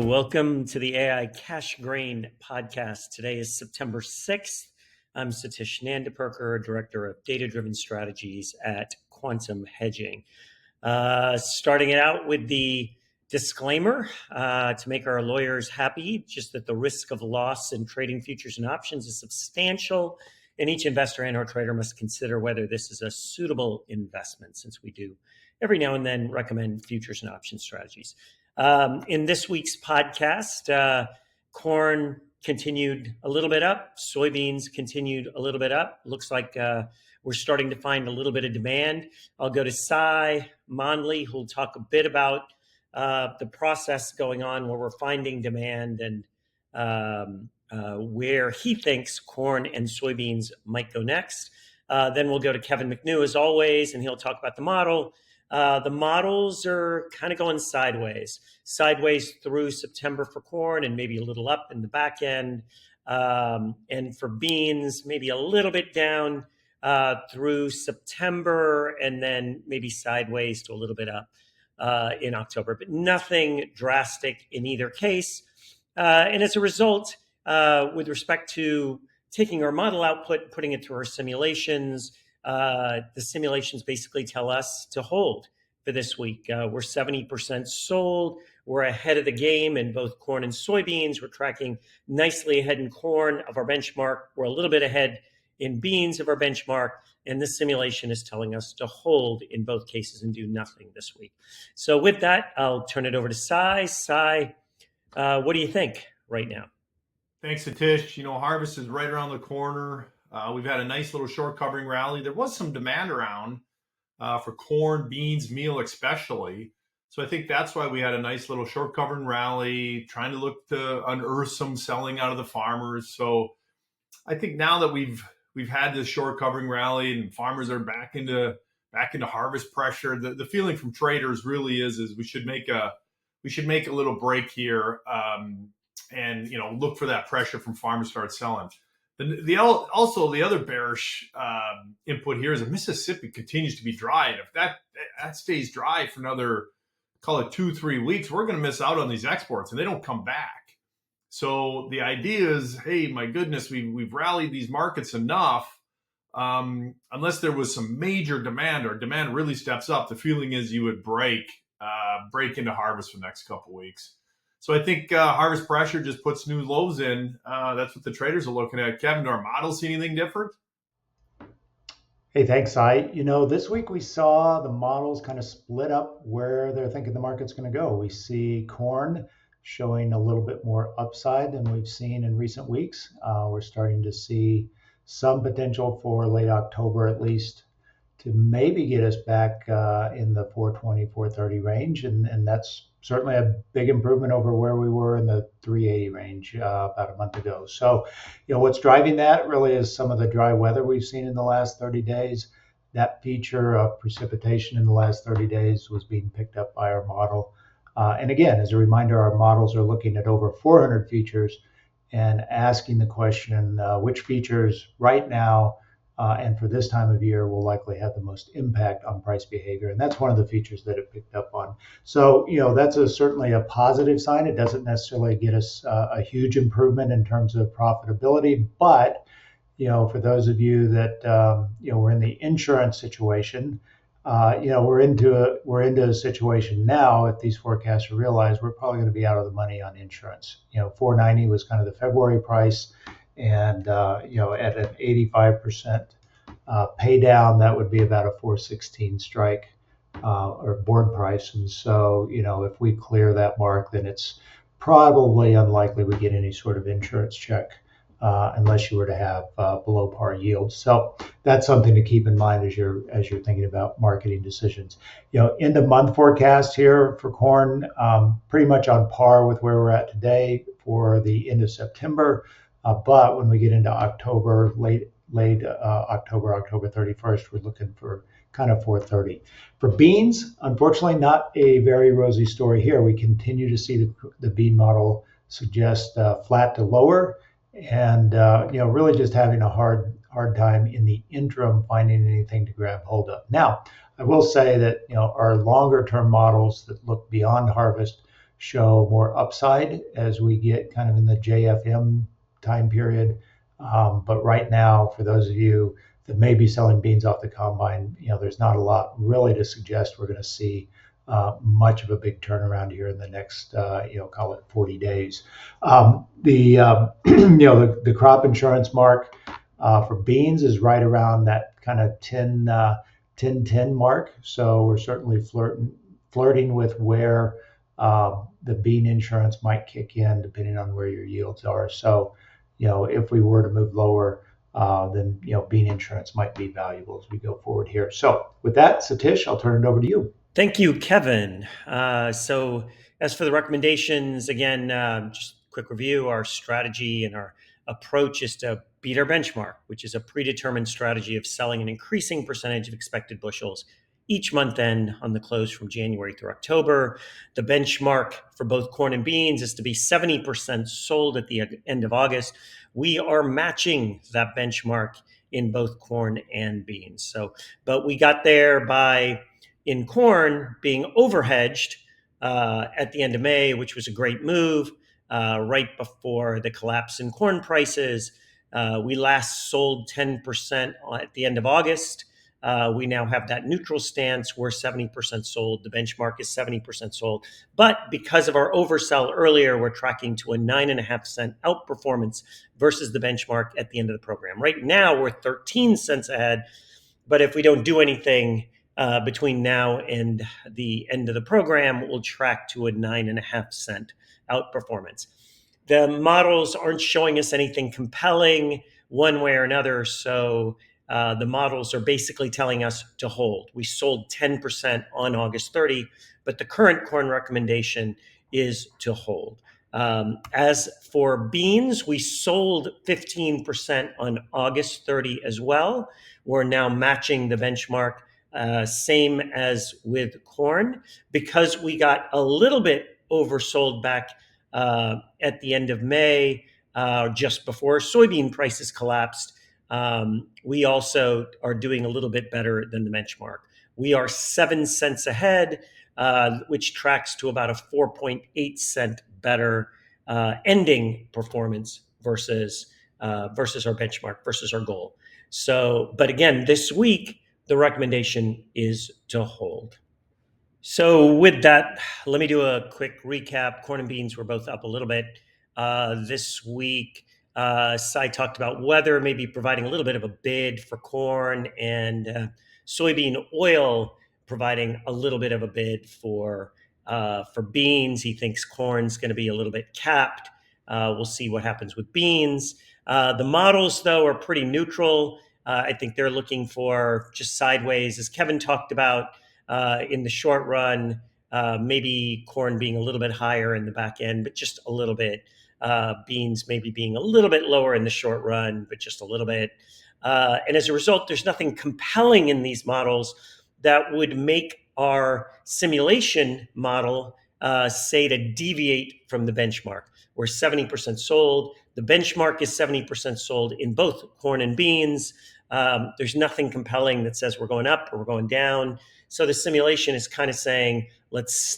Welcome to the AI Cash Grain podcast. Today is September 6th. I'm Satish Nandapurkar, Director of Data-Driven Strategies at Quantum Hedging. Starting it out with the disclaimer to make our lawyers happy, just that the risk of loss in trading futures and options is substantial, and each investor and or trader must consider whether this is a suitable investment, since we do every now and then recommend futures and option strategies. In this week's podcast, corn continued a little bit up, soybeans continued a little bit up. Looks like we're starting to find a little bit of demand. I'll go to Cy Monley, who'll talk a bit about the process going on where we're finding demand and where he thinks corn and soybeans might go next. Then we'll go to Kevin McNew, as always, and he'll talk about the model. The models are kind of going sideways through September for corn and maybe a little up in the back end. And for beans, maybe a little bit down through September and then maybe sideways to a little bit up in October, but nothing drastic in either case. And as a result, with respect to taking our model output and putting it through our simulations, the simulations basically tell us to hold for this week. We're 70% sold. We're ahead of the game in both corn and soybeans. We're tracking nicely ahead in corn of our benchmark. We're a little bit ahead in beans of our benchmark. And this simulation is telling us to hold in both cases and do nothing this week. So with that, I'll turn it over to Cy. Cy, what do you think right now? Thanks, Satish. Harvest is right around the corner. We've had a nice little short covering rally. There was some demand around for corn, beans, meal especially. So I think that's why we had a nice little short covering rally, trying to look to unearth some selling out of the farmers. So I think now that we've had this short covering rally and farmers are back into harvest pressure, the feeling from traders really is we should make a little break here and look for that pressure from farmers to start selling. Also, the other bearish input here is that Mississippi continues to be dry. And if that stays dry for another, call it 2-3 weeks, we're going to miss out on these exports and they don't come back. So the idea is, hey, my goodness, we've rallied these markets enough. Unless there was some major demand or demand really steps up, the feeling is you would break into harvest for the next couple of weeks. So I think harvest pressure just puts new lows in. That's what the traders are looking at. Kevin, do our models see anything different? Hey, thanks, Cy. This week we saw the models kind of split up where they're thinking the market's going to go. We see corn showing a little bit more upside than we've seen in recent weeks. We're starting to see some potential for late October, at least, to maybe get us back in the 420, 430 range. And that's certainly a big improvement over where we were in the 380 range about a month ago. So, what's driving that really is some of the dry weather we've seen in the last 30 days. That feature of precipitation in the last 30 days was being picked up by our model. And again, as a reminder, our models are looking at over 400 features and asking the question, which features right now and for this time of year will likely have the most impact on price behavior. And that's one of the features that it picked up on. So, that's certainly a positive sign. It doesn't necessarily get us a huge improvement in terms of profitability. But, for those of you that, we're in the insurance situation, we're into a situation now, if these forecasts are realized, we're probably going to be out of the money on insurance. 490 was kind of the February price. And, at an 85% pay down, that would be about a 416 strike or board price. And so, if we clear that mark, then it's probably unlikely we get any sort of insurance check unless you were to have below par yields. So that's something to keep in mind as you're thinking about marketing decisions. End of month forecast here for corn, pretty much on par with where we're at today for the end of September. But when we get into October, late October 31st, we're looking for kind of 430. For beans, unfortunately, not a very rosy story here. We continue to see the bean model suggest flat to lower, and really just having a hard time in the interim finding anything to grab hold of. Now, I will say that our longer term models that look beyond harvest show more upside as we get kind of in the JFM time period. But right now, for those of you that may be selling beans off the combine, there's not a lot really to suggest we're going to see much of a big turnaround here in the next, call it 40 days. The crop insurance mark for beans is right around that kind of 10-10 mark. So we're certainly flirting with where the bean insurance might kick in depending on where your yields are. So, if we were to move lower, then bean insurance might be valuable as we go forward here. So with that, Satish, I'll turn it over to you. Thank you, Kevin. So as for the recommendations, again, just a quick review, our strategy and our approach is to beat our benchmark, which is a predetermined strategy of selling an increasing percentage of expected bushels each month end on the close from January through October. The benchmark for both corn and beans is to be 70% sold at the end of August. We are matching that benchmark in both corn and beans. But we got there by, in corn, being overhedged at the end of May, which was a great move right before the collapse in corn prices. We last sold 10% at the end of August. We now have that neutral stance. We're 70% sold. The benchmark is 70% sold. But because of our oversell earlier, we're tracking to a 9.5 cent outperformance versus the benchmark at the end of the program. Right now, we're 13 cents ahead. But if we don't do anything between now and the end of the program, we'll track to a 9.5 cent outperformance. The models aren't showing us anything compelling one way or another. So the models are basically telling us to hold. We sold 10% on August 30, but the current corn recommendation is to hold. As for beans, we sold 15% on August 30 as well. We're now matching the benchmark, same as with corn, because we got a little bit oversold back at the end of May, just before soybean prices collapsed. We also are doing a little bit better than the benchmark. We are 7 cents ahead, which tracks to about a 4.8 cent better ending performance versus our benchmark, versus our goal. So, but again, this week, the recommendation is to hold. So with that, let me do a quick recap. Corn and beans were both up a little bit this week. Cy talked about weather maybe providing a little bit of a bid for corn, and soybean oil providing a little bit of a bid for beans. He thinks corn's going to be a little bit capped. We'll see what happens with beans. The models, though, are pretty neutral. I think they're looking for just sideways, as Kevin talked about, in the short run, maybe corn being a little bit higher in the back end, but just a little bit. Beans maybe being a little bit lower in the short run, but just a little bit. And as a result, there's nothing compelling in these models that would make our simulation model say to deviate from the benchmark. We're 70% sold. The benchmark is 70% sold in both corn and beans. There's nothing compelling that says we're going up or we're going down. So the simulation is kind of saying, let's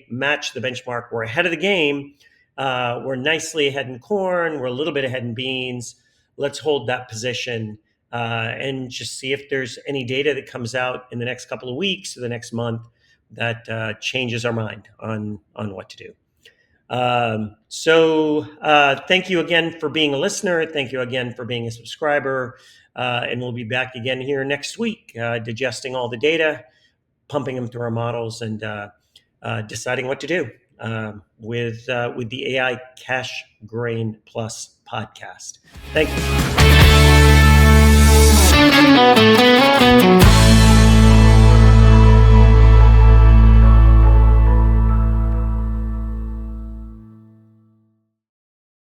match the benchmark. We're ahead of the game. We're nicely ahead in corn. We're a little bit ahead in beans. Let's hold that position and just see if there's any data that comes out in the next couple of weeks or the next month that changes our mind on what to do. So thank you again for being a listener. Thank you again for being a subscriber. And we'll be back again here next week, digesting all the data, pumping them through our models, and deciding what to do with the AI Cash Grain Plus podcast. Thank you.